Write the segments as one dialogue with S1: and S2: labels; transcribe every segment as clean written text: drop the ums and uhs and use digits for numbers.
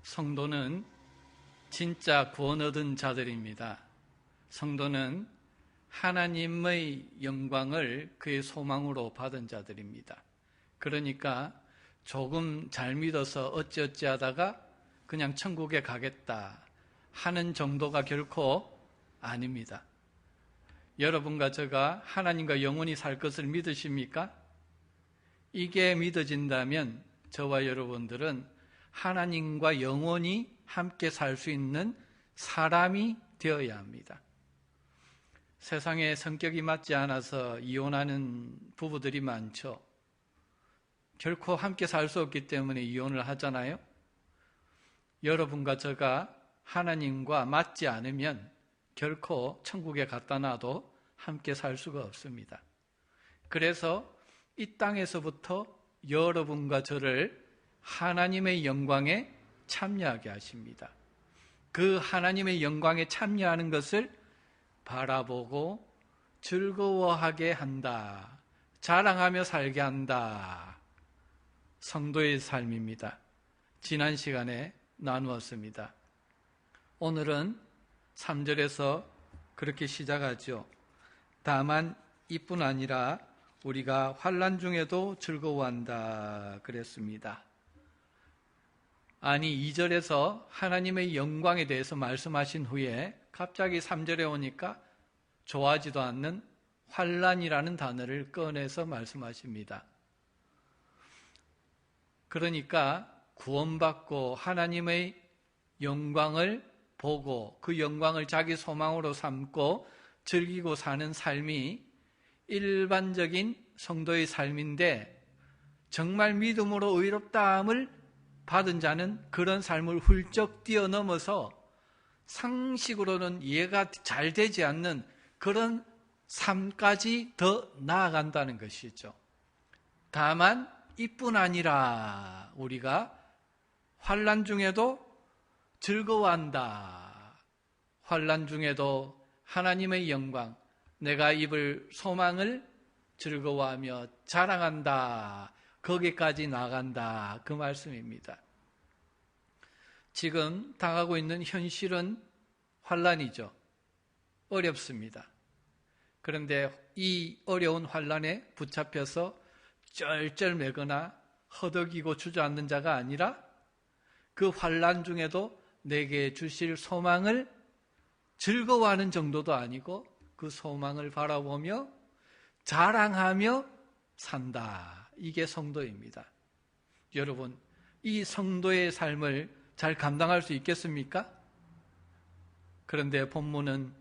S1: 성도는 진짜 구원 얻은 자들입니다. 성도는 하나님의 영광을 그의 소망으로 받은 자들입니다. 그러니까 조금 잘 믿어서 어찌어찌 하다가 그냥 천국에 가겠다 하는 정도가 결코 아닙니다. 여러분과 제가 하나님과 영원히 살 것을 믿으십니까? 이게 믿어진다면 저와 여러분들은 하나님과 영원히 함께 살 수 있는 사람이 되어야 합니다. 세상에 성격이 맞지 않아서 이혼하는 부부들이 많죠. 결코 함께 살 수 없기 때문에 이혼을 하잖아요. 여러분과 제가 하나님과 맞지 않으면 결코 천국에 갖다 놔도 함께 살 수가 없습니다. 그래서 이 땅에서부터 여러분과 저를 하나님의 영광에 참여하게 하십니다. 그 하나님의 영광에 참여하는 것을 바라보고 즐거워하게 한다. 자랑하며 살게 한다. 성도의 삶입니다. 지난 시간에 나누었습니다. 오늘은 3절에서 그렇게 시작하죠. 다만 이뿐 아니라 우리가 환난 중에도 즐거워한다 그랬습니다. 아니 2절에서 하나님의 영광에 대해서 말씀하신 후에 갑자기 3절에 오니까 좋아하지도 않는 환난이라는 단어를 꺼내서 말씀하십니다. 그러니까 구원받고 하나님의 영광을 보고 그 영광을 자기 소망으로 삼고 즐기고 사는 삶이 일반적인 성도의 삶인데 정말 믿음으로 의롭다함을 받은 자는 그런 삶을 훌쩍 뛰어넘어서 상식으로는 이해가 잘 되지 않는 그런 삶까지 더 나아간다는 것이죠. 다만 이뿐 아니라 우리가 환난 중에도 즐거워한다. 환난 중에도 하나님의 영광, 내가 입을 소망을 즐거워하며 자랑한다. 거기까지 나간다. 그 말씀입니다. 지금 당하고 있는 현실은 환난이죠. 어렵습니다. 그런데 이 어려운 환난에 붙잡혀서 쩔쩔매거나 허덕이고 주저앉는 자가 아니라 그 환난 중에도 내게 주실 소망을 즐거워하는 정도도 아니고 그 소망을 바라보며 자랑하며 산다. 이게 성도입니다. 여러분, 이 성도의 삶을 잘 감당할 수 있겠습니까? 그런데 본문은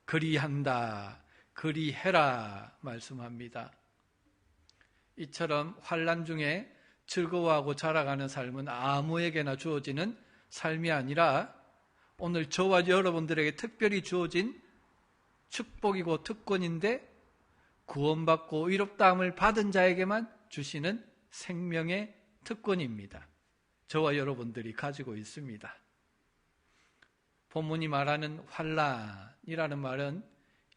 S1: 그리한다, 그리해라 말씀합니다. 이처럼 환난 중에 즐거워하고 자라가는 삶은 아무에게나 주어지는 삶이 아니라 오늘 저와 여러분들에게 특별히 주어진 축복이고 특권인데 구원받고 의롭다함을 받은 자에게만 주시는 생명의 특권입니다. 저와 여러분들이 가지고 있습니다. 본문이 말하는 환난이라는 말은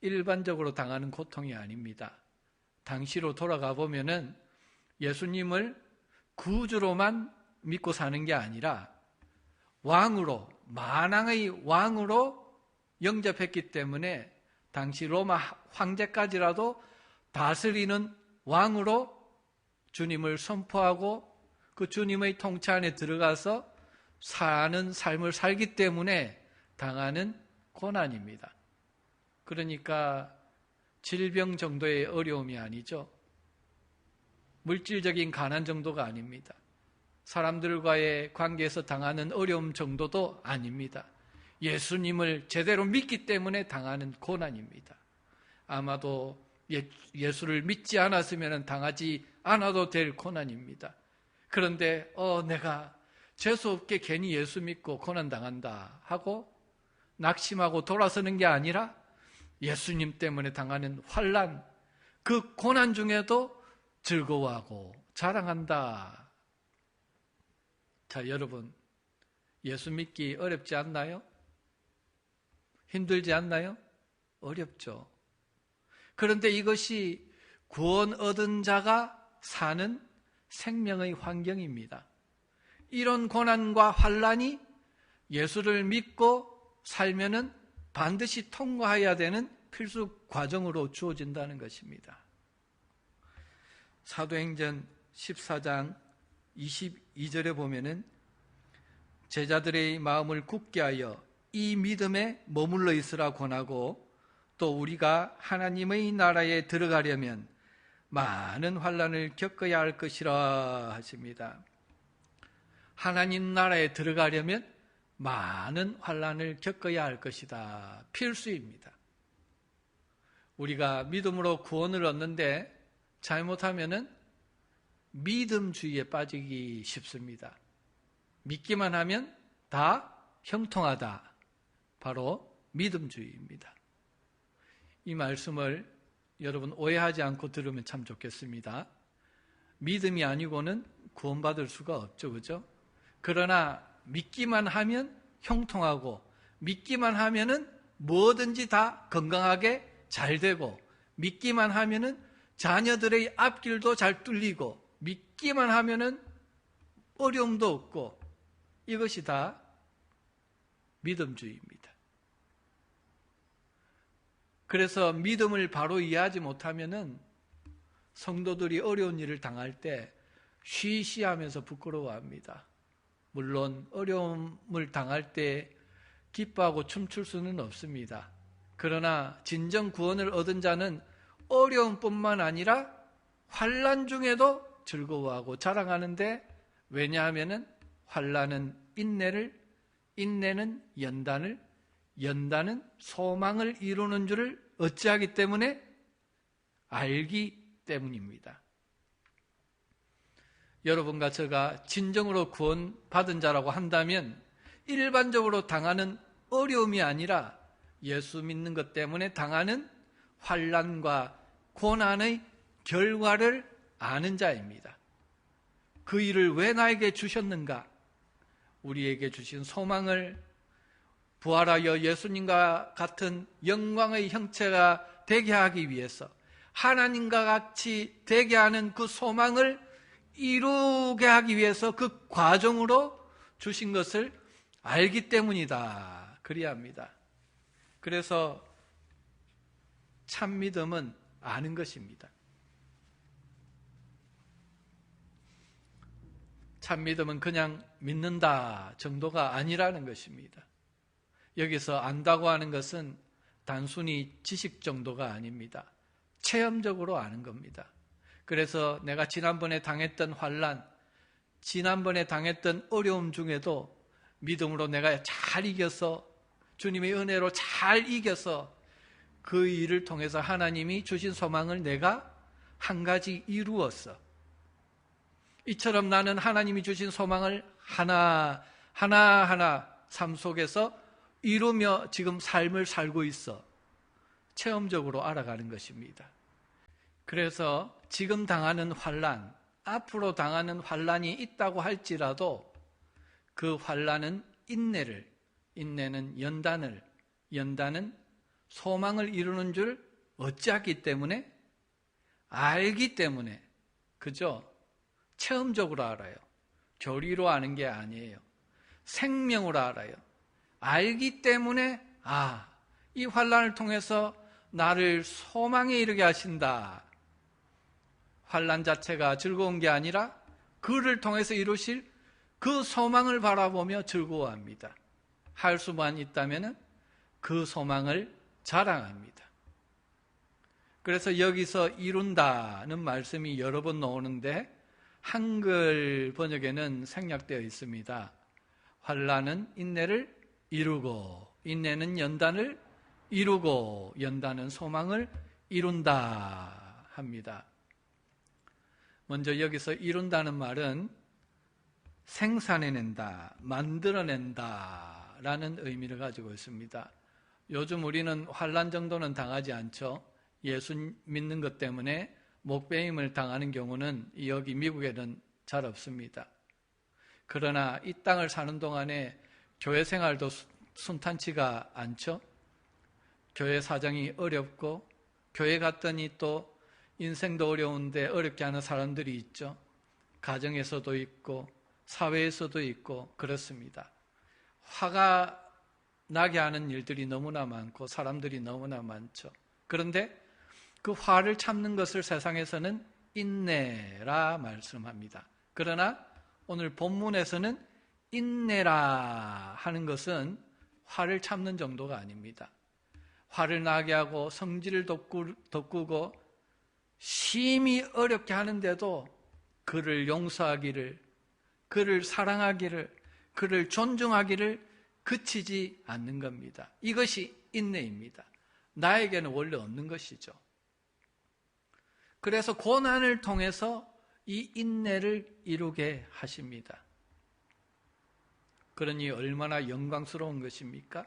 S1: 일반적으로 당하는 고통이 아닙니다. 당시로 돌아가 보면은 예수님을 구주로만 믿고 사는 게 아니라 왕으로, 만왕의 왕으로 영접했기 때문에 당시 로마 황제까지라도 다스리는 왕으로 주님을 선포하고 그 주님의 통치 안에 들어가서 사는 삶을 살기 때문에 당하는 고난입니다. 그러니까 질병 정도의 어려움이 아니죠. 물질적인 가난 정도가 아닙니다. 사람들과의 관계에서 당하는 어려움 정도도 아닙니다. 예수님을 제대로 믿기 때문에 당하는 고난입니다. 아마도 예수를 믿지 않았으면 당하지 않아도 될 고난입니다. 그런데 내가 재수없게 괜히 예수 믿고 고난당한다 하고 낙심하고 돌아서는 게 아니라 예수님 때문에 당하는 환난, 그 고난 중에도 즐거워하고 자랑한다. 자, 여러분, 예수 믿기 어렵지 않나요? 힘들지 않나요? 어렵죠. 그런데 이것이 구원 얻은 자가 사는 생명의 환경입니다. 이런 고난과 환난이 예수를 믿고 살면은 반드시 통과해야 되는 필수 과정으로 주어진다는 것입니다. 사도행전 14장 22절에 보면은 제자들의 마음을 굳게 하여 이 믿음에 머물러 있으라 권하고 또 우리가 하나님의 나라에 들어가려면 많은 환난을 겪어야 할 것이라 하십니다. 하나님 나라에 들어가려면 많은 환난을 겪어야 할 것이다. 필수입니다. 우리가 믿음으로 구원을 얻는데 잘못하면은 믿음주의에 빠지기 쉽습니다. 믿기만 하면 다 형통하다. 바로 믿음주의입니다. 이 말씀을 여러분 오해하지 않고 들으면 참 좋겠습니다. 믿음이 아니고는 구원받을 수가 없죠. 그죠? 그러나 믿기만 하면 형통하고 믿기만 하면은 뭐든지 다 건강하게 잘 되고 믿기만 하면은 자녀들의 앞길도 잘 뚫리고 믿기만 하면은 어려움도 없고 이것이 다 믿음주의입니다. 그래서 믿음을 바로 이해하지 못하면은 성도들이 어려운 일을 당할 때 쉬쉬하면서 부끄러워합니다. 물론 어려움을 당할 때 기뻐하고 춤출 수는 없습니다. 그러나 진정 구원을 얻은 자는 어려움뿐만 아니라 환난 중에도 즐거워하고 자랑하는데 왜냐하면 환난은 인내를, 인내는 연단을, 연단은 소망을 이루는 줄을 어찌하기 때문에 알기 때문입니다. 여러분과 제가 진정으로 구원받은 자라고 한다면 일반적으로 당하는 어려움이 아니라 예수 믿는 것 때문에 당하는 환난과 고난의 결과를 아는 자입니다. 그 일을 왜 나에게 주셨는가? 우리에게 주신 소망을 부활하여 예수님과 같은 영광의 형체가 되게 하기 위해서 하나님과 같이 되게 하는 그 소망을 이루게 하기 위해서 그 과정으로 주신 것을 알기 때문이다. 그래야 합니다. 그래서 참 믿음은 아는 것입니다. 참 믿음은 그냥 믿는다 정도가 아니라는 것입니다. 여기서 안다고 하는 것은 단순히 지식 정도가 아닙니다. 체험적으로 아는 겁니다. 그래서 내가 지난번에 당했던 환난, 지난번에 당했던 어려움 중에도 믿음으로 내가 잘 이겨서 주님의 은혜로 잘 이겨서 그 일을 통해서 하나님이 주신 소망을 내가 한 가지 이루었어. 이처럼 나는 하나님이 주신 소망을 하나하나 삶 속에서 이루며 지금 삶을 살고 있어. 체험적으로 알아가는 것입니다. 그래서 지금 당하는 환난, 앞으로 당하는 환난이 있다고 할지라도 그 환난은 인내를, 인내는 연단을, 연단은 소망을 이루는 줄 어찌하기 때문에? 알기 때문에. 그죠? 체험적으로 알아요. 교리로 아는 게 아니에요. 생명으로 알아요. 알기 때문에 이 환난을 통해서 나를 소망에 이르게 하신다. 환난 자체가 즐거운 게 아니라 그를 통해서 이루실 그 소망을 바라보며 즐거워합니다. 할 수만 있다면 그 소망을 자랑합니다. 그래서 여기서 이룬다는 말씀이 여러 번 나오는데 한글 번역에는 생략되어 있습니다. 환난은 인내를 이루고 인내는 연단을 이루고 연단은 소망을 이룬다 합니다. 먼저 여기서 이룬다는 말은 생산해낸다, 만들어낸다 라는 의미를 가지고 있습니다. 요즘 우리는 환난 정도는 당하지 않죠. 예수 믿는 것 때문에 목배임을 당하는 경우는 여기 미국에는 잘 없습니다. 그러나 이 땅을 사는 동안에 교회 생활도 순탄치가 않죠. 교회 사정이 어렵고 교회 갔더니 또 인생도 어려운데 어렵게 하는 사람들이 있죠. 가정에서도 있고 사회에서도 있고 그렇습니다. 화가 나게 하는 일들이 너무나 많고 사람들이 너무나 많죠. 그런데 그 화를 참는 것을 세상에서는 인내라 말씀합니다. 그러나 오늘 본문에서는 인내라 하는 것은 화를 참는 정도가 아닙니다. 화를 나게 하고 성질을 돋구고 심히 어렵게 하는데도 그를 용서하기를, 그를 사랑하기를, 그를 존중하기를 그치지 않는 겁니다. 이것이 인내입니다. 나에게는 원래 없는 것이죠. 그래서 고난을 통해서 이 인내를 이루게 하십니다. 그러니 얼마나 영광스러운 것입니까?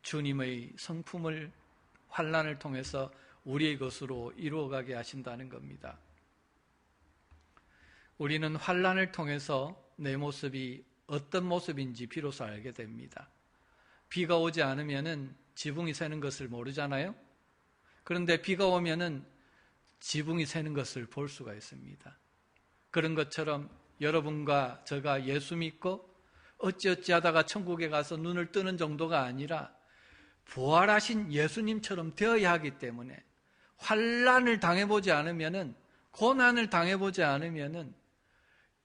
S1: 주님의 성품을 환난을 통해서 우리의 것으로 이루어가게 하신다는 겁니다. 우리는 환난을 통해서 내 모습이 어떤 모습인지 비로소 알게 됩니다. 비가 오지 않으면 지붕이 새는 것을 모르잖아요. 그런데 비가 오면 지붕이 새는 것을 볼 수가 있습니다. 그런 것처럼 여러분과 제가 예수 믿고 어찌어찌 하다가 천국에 가서 눈을 뜨는 정도가 아니라 부활하신 예수님처럼 되어야 하기 때문에 환난을 당해보지 않으면, 고난을 당해보지 않으면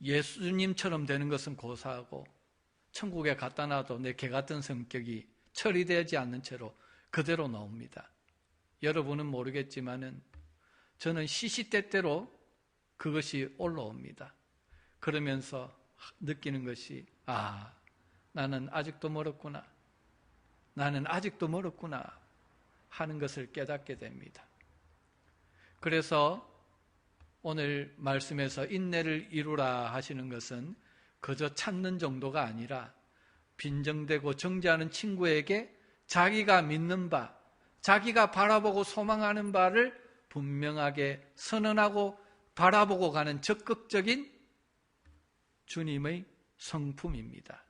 S1: 예수님처럼 되는 것은 고사하고 천국에 갖다 놔도 내 개 같은 성격이 처리되지 않는 채로 그대로 나옵니다. 여러분은 모르겠지만은 저는 시시때때로 그것이 올라옵니다. 그러면서 느끼는 것이 나는 아직도 멀었구나. 나는 아직도 멀었구나 하는 것을 깨닫게 됩니다. 그래서 오늘 말씀에서 인내를 이루라 하시는 것은 그저 찾는 정도가 아니라 빈정되고 정죄하는 친구에게 자기가 믿는 바, 자기가 바라보고 소망하는 바를 분명하게 선언하고 바라보고 가는 적극적인 주님의 성품입니다.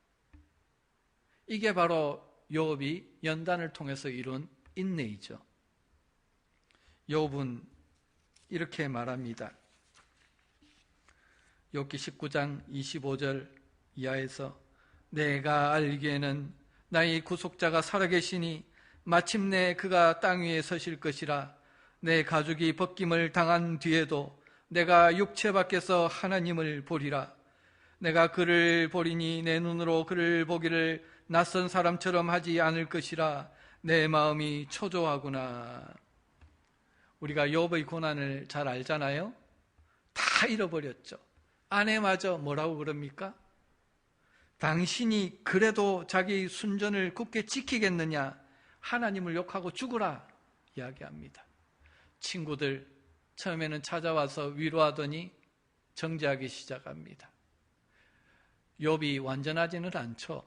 S1: 이게 바로 욥이 연단을 통해서 이룬 인내이죠. 욥은 이렇게 말합니다. 욥기 19장 25절 이하에서 내가 알기에는 나의 구속자가 살아계시니 마침내 그가 땅 위에 서실 것이라. 내 가죽이 벗김을 당한 뒤에도 내가 육체 밖에서 하나님을 보리라. 내가 그를 보리니 내 눈으로 그를 보기를 낯선 사람처럼 하지 않을 것이라. 내 마음이 초조하구나. 우리가 욥의 고난을 잘 알잖아요. 다 잃어버렸죠. 아내마저 뭐라고 그럽니까? 당신이 그래도 자기 순전을 굳게 지키겠느냐? 하나님을 욕하고 죽으라 이야기합니다. 친구들 처음에는 찾아와서 위로하더니 정죄하기 시작합니다. 욥이 완전하지는 않죠.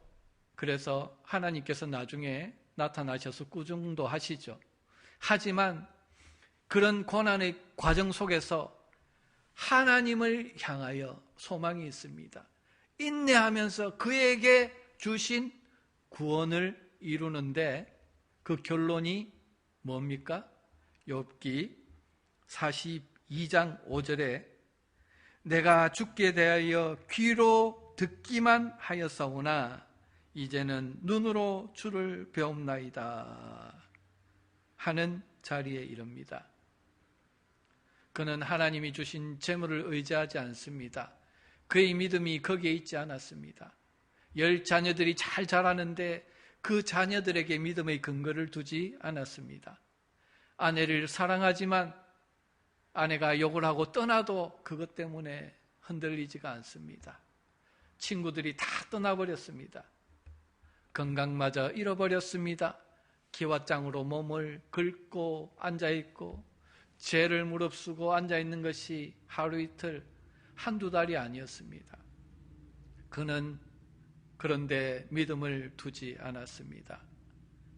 S1: 그래서 하나님께서 나중에 나타나셔서 꾸중도 하시죠. 하지만 그런 고난의 과정 속에서 하나님을 향하여 소망이 있습니다. 인내하면서 그에게 주신 구원을 이루는데 그 결론이 뭡니까? 욥기 42장 5절에 내가 죽게 대하여 귀로 듣기만 하였사오나 이제는 눈으로 주를 배움나이다 하는 자리에 이릅니다. 그는 하나님이 주신 재물을 의지하지 않습니다. 그의 믿음이 거기에 있지 않았습니다. 10자녀들이 잘 자라는데 그 자녀들에게 믿음의 근거를 두지 않았습니다. 아내를 사랑하지만 아내가 욕을 하고 떠나도 그것 때문에 흔들리지가 않습니다. 친구들이 다 떠나버렸습니다. 건강마저 잃어버렸습니다. 기왓장으로 몸을 긁고 앉아있고 죄를 무릅쓰고 앉아있는 것이 하루 이틀 한두 달이 아니었습니다. 그는 그런데 믿음을 두지 않았습니다.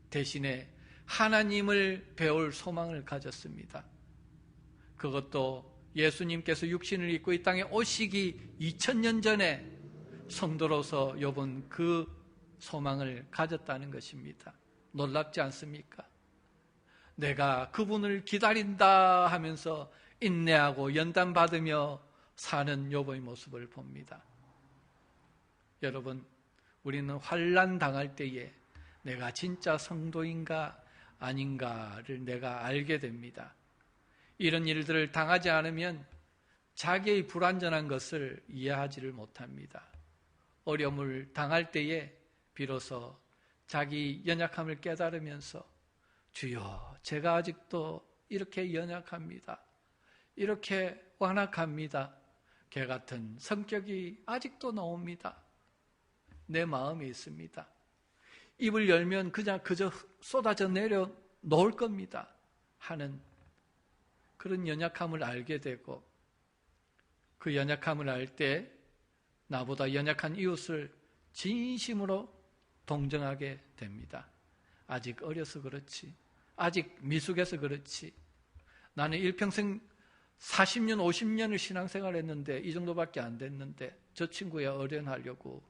S1: 대신에 하나님을 배울 소망을 가졌습니다. 그것도 예수님께서 육신을 입고 이 땅에 오시기 2000년 전에 성도로서 욥은 그 소망을 가졌다는 것입니다. 놀랍지 않습니까? 내가 그분을 기다린다 하면서 인내하고 연단받으며 사는 욥의 모습을 봅니다. 여러분, 우리는 환난 당할 때에 내가 진짜 성도인가 아닌가를 내가 알게 됩니다. 이런 일들을 당하지 않으면 자기의 불완전한 것을 이해하지를 못합니다. 어려움을 당할 때에 비로소 자기 연약함을 깨달으면서 주여, 제가 아직도 이렇게 연약합니다. 이렇게 완악합니다. 개 같은 성격이 아직도 나옵니다. 내 마음에 있습니다. 입을 열면 그저 쏟아져 내려 놓을 겁니다. 하는 그런 연약함을 알게 되고, 그 연약함을 알 때 나보다 연약한 이웃을 진심으로 동정하게 됩니다. 아직 어려서 그렇지, 아직 미숙해서 그렇지, 나는 일평생 40년, 50년을 신앙생활 했는데 이 정도밖에 안 됐는데 저 친구야 어련하려고.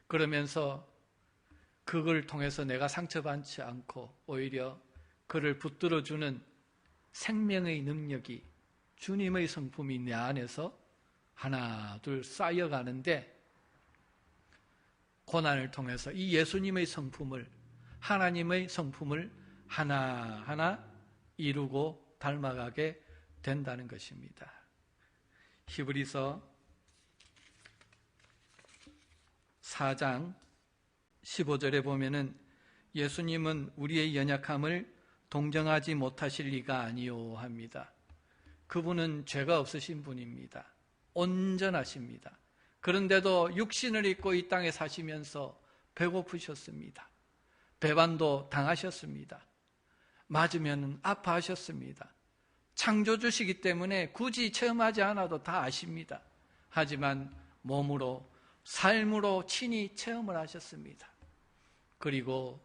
S1: 그러면서 그걸 통해서 내가 상처받지 않고 오히려 그를 붙들어주는 생명의 능력이, 주님의 성품이 내 안에서 하나 둘 쌓여가는데, 고난을 통해서 이 예수님의 성품을, 하나님의 성품을 하나하나 이루고 닮아가게 된다는 것입니다. 히브리서 4장 15절에 보면은 예수님은 우리의 연약함을 동정하지 못하실 리가 아니요 합니다. 그분은 죄가 없으신 분입니다. 온전하십니다. 그런데도 육신을 입고 이 땅에 사시면서 배고프셨습니다. 배반도 당하셨습니다. 맞으면 아파하셨습니다. 창조주시기 때문에 굳이 체험하지 않아도 다 아십니다. 하지만 몸으로, 삶으로 친히 체험을 하셨습니다. 그리고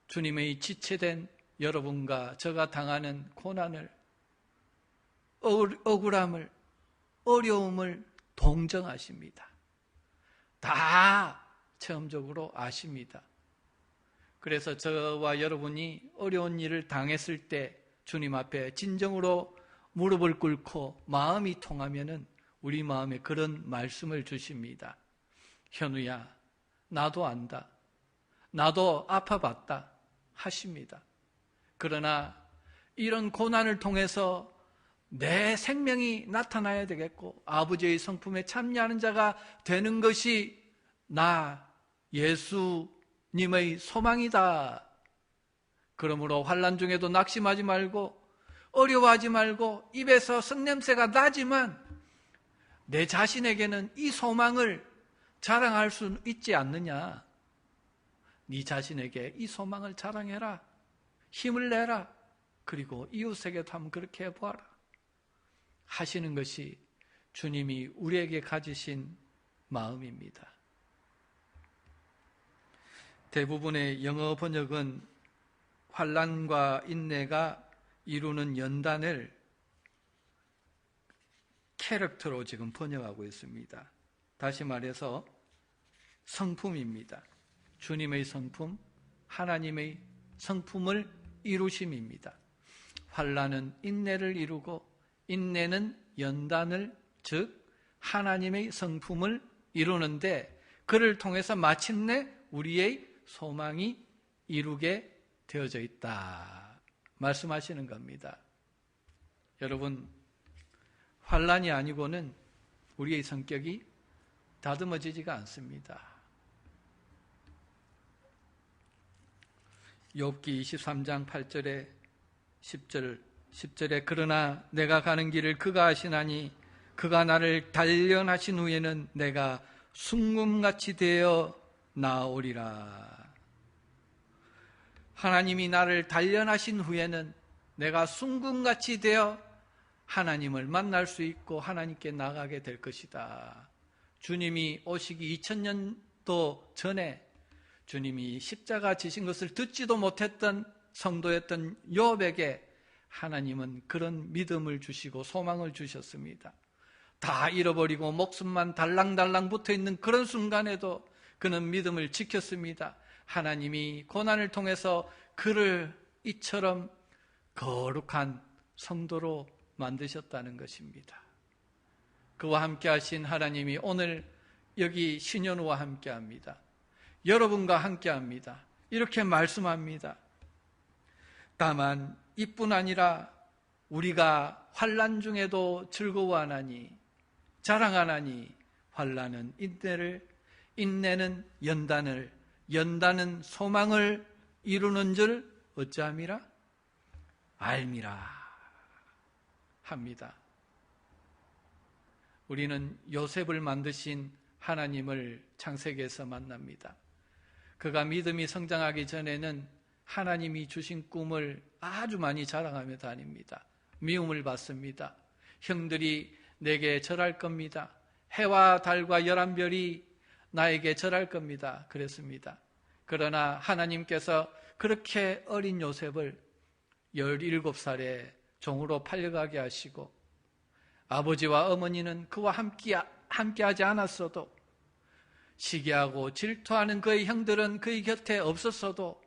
S1: 주님의 지체된 여러분과 저가 당하는 고난을, 억울함을, 어려움을 동정하십니다. 다 체험적으로 아십니다. 그래서 저와 여러분이 어려운 일을 당했을 때 주님 앞에 진정으로 무릎을 꿇고 마음이 통하면은 우리 마음에 그런 말씀을 주십니다. 현우야, 나도 안다. 나도 아파봤다. 하십니다. 그러나 이런 고난을 통해서 내 생명이 나타나야 되겠고 아버지의 성품에 참여하는 자가 되는 것이 나 예수님의 소망이다. 그러므로 환난 중에도 낙심하지 말고 어려워하지 말고, 입에서 성냄새가 나지만 내 자신에게는 이 소망을 자랑할 수 있지 않느냐. 네 자신에게 이 소망을 자랑해라. 힘을 내라. 그리고 이웃에게도 한번 그렇게 해보아라. 하시는 것이 주님이 우리에게 가지신 마음입니다. 대부분의 영어 번역은 환난과 인내가 이루는 연단을 캐릭터로 지금 번역하고 있습니다. 다시 말해서 성품입니다. 주님의 성품, 하나님의 성품을 이루심입니다. 환난은 인내를 이루고 인내는 연단을, 즉 하나님의 성품을 이루는데, 그를 통해서 마침내 우리의 소망이 이루게 되어져 있다 말씀하시는 겁니다. 여러분, 환난이 아니고는 우리의 성격이 다듬어지지가 않습니다. 욥기 23장 8절에 10절에 그러나 내가 가는 길을 그가 아시나니 그가 나를 단련하신 후에는 내가 순금같이 되어 나오리라. 하나님이 나를 단련하신 후에는 내가 순금같이 되어 하나님을 만날 수 있고 하나님께 나가게 될 것이다. 주님이 오시기 2000년도 전에 주님이 십자가 지신 것을 듣지도 못했던 성도였던 욥에게 하나님은 그런 믿음을 주시고 소망을 주셨습니다. 다 잃어버리고 목숨만 달랑달랑 붙어있는 그런 순간에도 그는 믿음을 지켰습니다. 하나님이 고난을 통해서 그를 이처럼 거룩한 성도로 만드셨다는 것입니다. 그와 함께 하신 하나님이 오늘 여기 신현우와 함께합니다. 여러분과 함께합니다. 이렇게 말씀합니다. 다만 이뿐 아니라 우리가 환난 중에도 즐거워하나니 자랑하나니 환난은 인내를, 인내는 연단을, 연단은 소망을 이루는 줄 어찌함이라? 알미라 합니다. 우리는 요셉을 만드신 하나님을 창세기에서 만납니다. 그가 믿음이 성장하기 전에는 하나님이 주신 꿈을 아주 많이 자랑하며 다닙니다. 미움을 받습니다. 형들이 내게 절할 겁니다. 해와 달과 11별이 나에게 절할 겁니다. 그랬습니다. 그러나 하나님께서 그렇게 어린 요셉을 17살에 종으로 팔려가게 하시고 아버지와 어머니는 그와 함께하지 않았어도 시기하고 질투하는 그의 형들은 그의 곁에 없었어도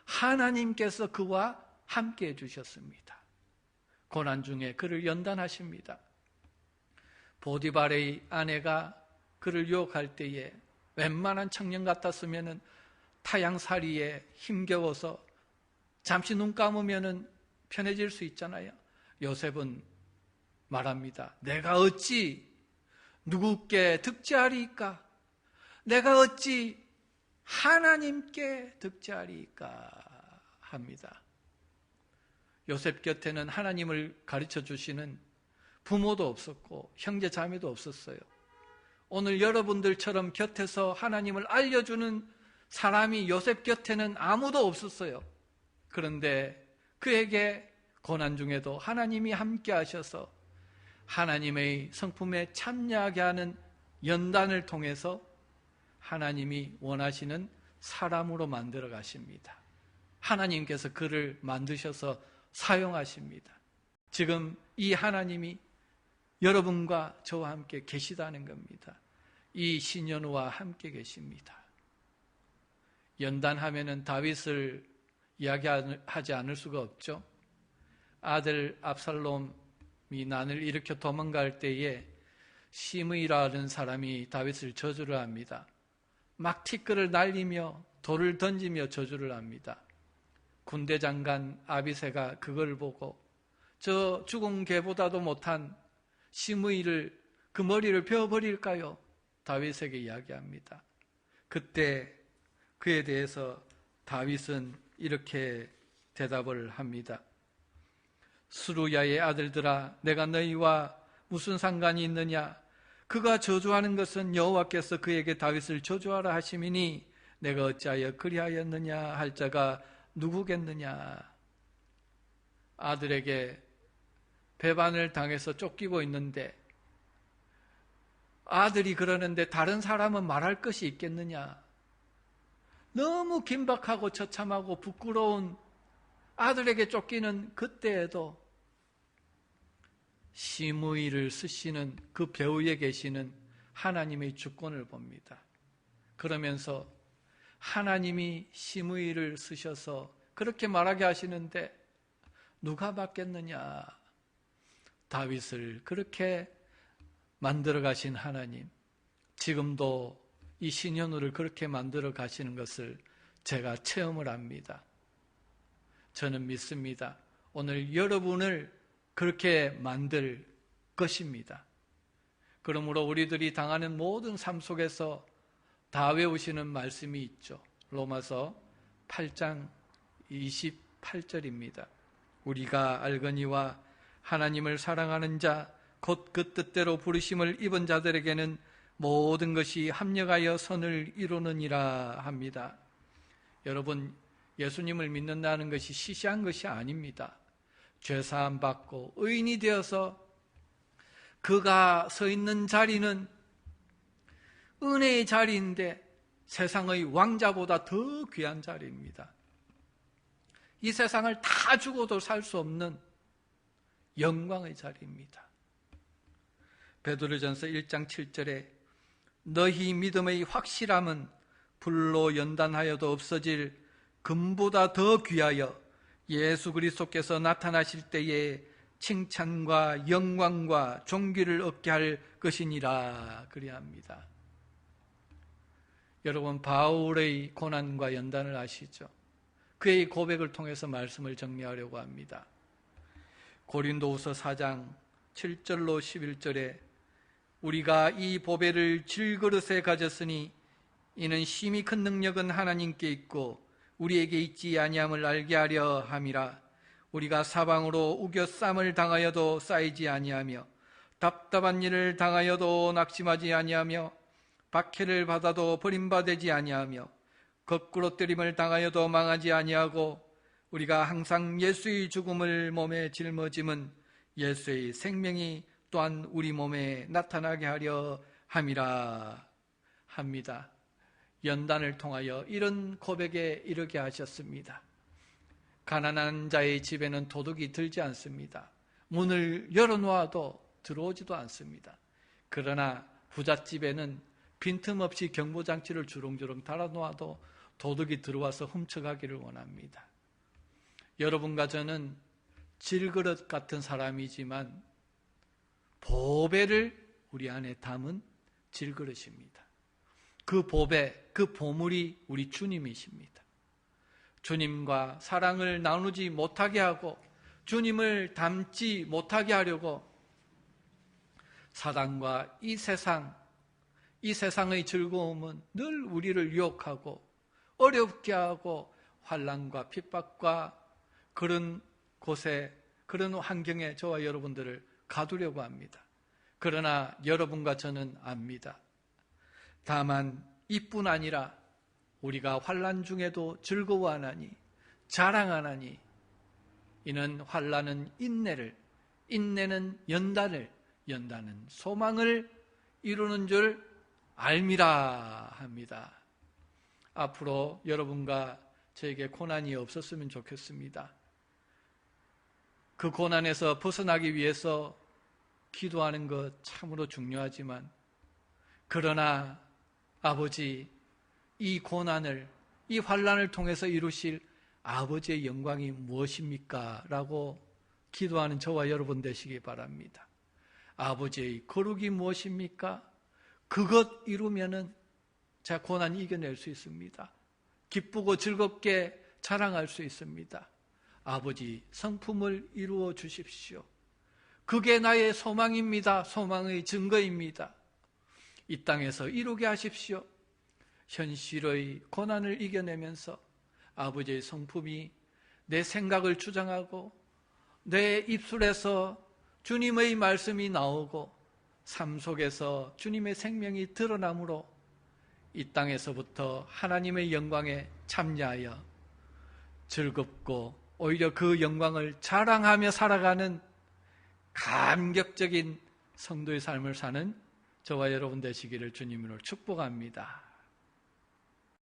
S1: 하나님께서 그와 함께해 주셨습니다. 고난 중에 그를 연단하십니다. 보디발의 아내가 그를 유혹할 때에 웬만한 청년 같았으면 타양살이에 힘겨워서 잠시 눈 감으면 편해질 수 있잖아요. 요셉은 말합니다. 내가 어찌 누구께 득죄하리이까? 내가 어찌 하나님께 득죄하리이까? 합니다. 요셉 곁에는 하나님을 가르쳐 주시는 부모도 없었고 형제 자매도 없었어요. 오늘 여러분들처럼 곁에서 하나님을 알려주는 사람이 요셉 곁에는 아무도 없었어요. 그런데 그에게 고난 중에도 하나님이 함께 하셔서 하나님의 성품에 참여하게 하는 연단을 통해서 하나님이 원하시는 사람으로 만들어 가십니다. 하나님께서 그를 만드셔서 사용하십니다. 지금 이 하나님이 여러분과 저와 함께 계시다는 겁니다. 이 신현우와 함께 계십니다. 연단하면은 다윗을 이야기하지 않을 수가 없죠. 아들 압살롬이 난을 일으켜 도망갈 때에 시므이라는 사람이 다윗을 저주를 합니다. 막 티끌을 날리며 돌을 던지며 저주를 합니다. 군대 장관 아비새가 그걸 보고 저 죽은 개보다도 못한 시므이를 그 머리를 베어버릴까요? 다윗에게 이야기합니다. 그때 그에 대해서 다윗은 이렇게 대답을 합니다. 스루야의 아들들아, 내가 너희와 무슨 상관이 있느냐? 그가 저주하는 것은 여호와께서 그에게 다윗을 저주하라 하심이니 내가 어찌하여 그리하였느냐 할 자가 누구겠느냐? 아들에게 배반을 당해서 쫓기고 있는데 아들이 그러는데 다른 사람은 말할 것이 있겠느냐? 너무 긴박하고 처참하고 부끄러운 아들에게 쫓기는 그때에도 시므이를 쓰시는 그 배후에 계시는 하나님의 주권을 봅니다. 그러면서 하나님이 시므이를 쓰셔서 그렇게 말하게 하시는데 누가 받겠느냐? 다윗을 그렇게 만들어 가신 하나님, 지금도 이 신현우를 그렇게 만들어 가시는 것을 제가 체험을 합니다. 저는 믿습니다. 오늘 여러분을 그렇게 만들 것입니다. 그러므로 우리들이 당하는 모든 삶 속에서 다 외우시는 말씀이 있죠. 로마서 8장 28절입니다. 우리가 알거니와 하나님을 사랑하는 자, 곧 그 뜻대로 부르심을 입은 자들에게는 모든 것이 합력하여 선을 이루느니라 합니다. 여러분, 예수님을 믿는다는 것이 시시한 것이 아닙니다. 죄사함 받고 의인이 되어서 그가 서 있는 자리는 은혜의 자리인데 세상의 왕자보다 더 귀한 자리입니다. 이 세상을 다 주고도 살 수 없는 영광의 자리입니다. 베드로전서 1장 7절에 너희 믿음의 확실함은 불로 연단하여도 없어질 금보다 더 귀하여 예수 그리스도께서 나타나실 때에 칭찬과 영광과 존귀를 얻게 할 것이니라 그리합니다. 여러분, 바울의 고난과 연단을 아시죠? 그의 고백을 통해서 말씀을 정리하려고 합니다. 고린도후서 4장 7절로 11절에 우리가 이 보배를 질그릇에 가졌으니 이는 심히 큰 능력은 하나님께 있고 우리에게 있지 아니함을 알게 하려 함이라. 우리가 사방으로 우겨쌈을 당하여도 쌓이지 아니하며 답답한 일을 당하여도 낙심하지 아니하며 박해를 받아도 버림받지 아니하며 거꾸로 때림을 당하여도 망하지 아니하고 우리가 항상 예수의 죽음을 몸에 짊어짐은 예수의 생명이 또한 우리 몸에 나타나게 하려 함이라 합니다. 연단을 통하여 이런 고백에 이르게 하셨습니다. 가난한 자의 집에는 도둑이 들지 않습니다. 문을 열어놓아도 들어오지도 않습니다. 그러나 부잣집에는 빈틈없이 경보장치를 주렁주렁 달아놓아도 도둑이 들어와서 훔쳐가기를 원합니다. 여러분과 저는 질그릇 같은 사람이지만 보배를 우리 안에 담은 질그릇입니다. 그 보배, 그 보물이 우리 주님이십니다. 주님과 사랑을 나누지 못하게 하고 주님을 담지 못하게 하려고 사단과 이 세상의 즐거움은 늘 우리를 유혹하고 어렵게 하고 환난과 핍박과 그런 곳에, 그런 환경에 저와 여러분들을 가두려고 합니다. 그러나 여러분과 저는 압니다. 다만 이뿐 아니라 우리가 환난 중에도 즐거워하나니 자랑하나니 이는 환난은 인내를, 인내는 연단을, 연단은 소망을 이루는 줄 알미라 합니다. 앞으로 여러분과 저에게 고난이 없었으면 좋겠습니다. 그 고난에서 벗어나기 위해서 기도하는 것 참으로 중요하지만 그러나 아버지, 이 고난을, 이 환난을 통해서 이루실 아버지의 영광이 무엇입니까? 라고 기도하는 저와 여러분 되시기 바랍니다. 아버지의 거룩이 무엇입니까? 그것 이루면은 자, 고난 이겨낼 수 있습니다. 기쁘고 즐겁게 자랑할 수 있습니다. 아버지, 성품을 이루어 주십시오. 그게 나의 소망입니다. 소망의 증거입니다. 이 땅에서 이루게 하십시오. 현실의 고난을 이겨내면서 아버지의 성품이 내 생각을 주장하고 내 입술에서 주님의 말씀이 나오고 삶 속에서 주님의 생명이 드러나므로 이 땅에서부터 하나님의 영광에 참여하여 즐겁고 오히려 그 영광을 자랑하며 살아가는 감격적인 성도의 삶을 사는 저와 여러분 되시기를 주님으로 축복합니다.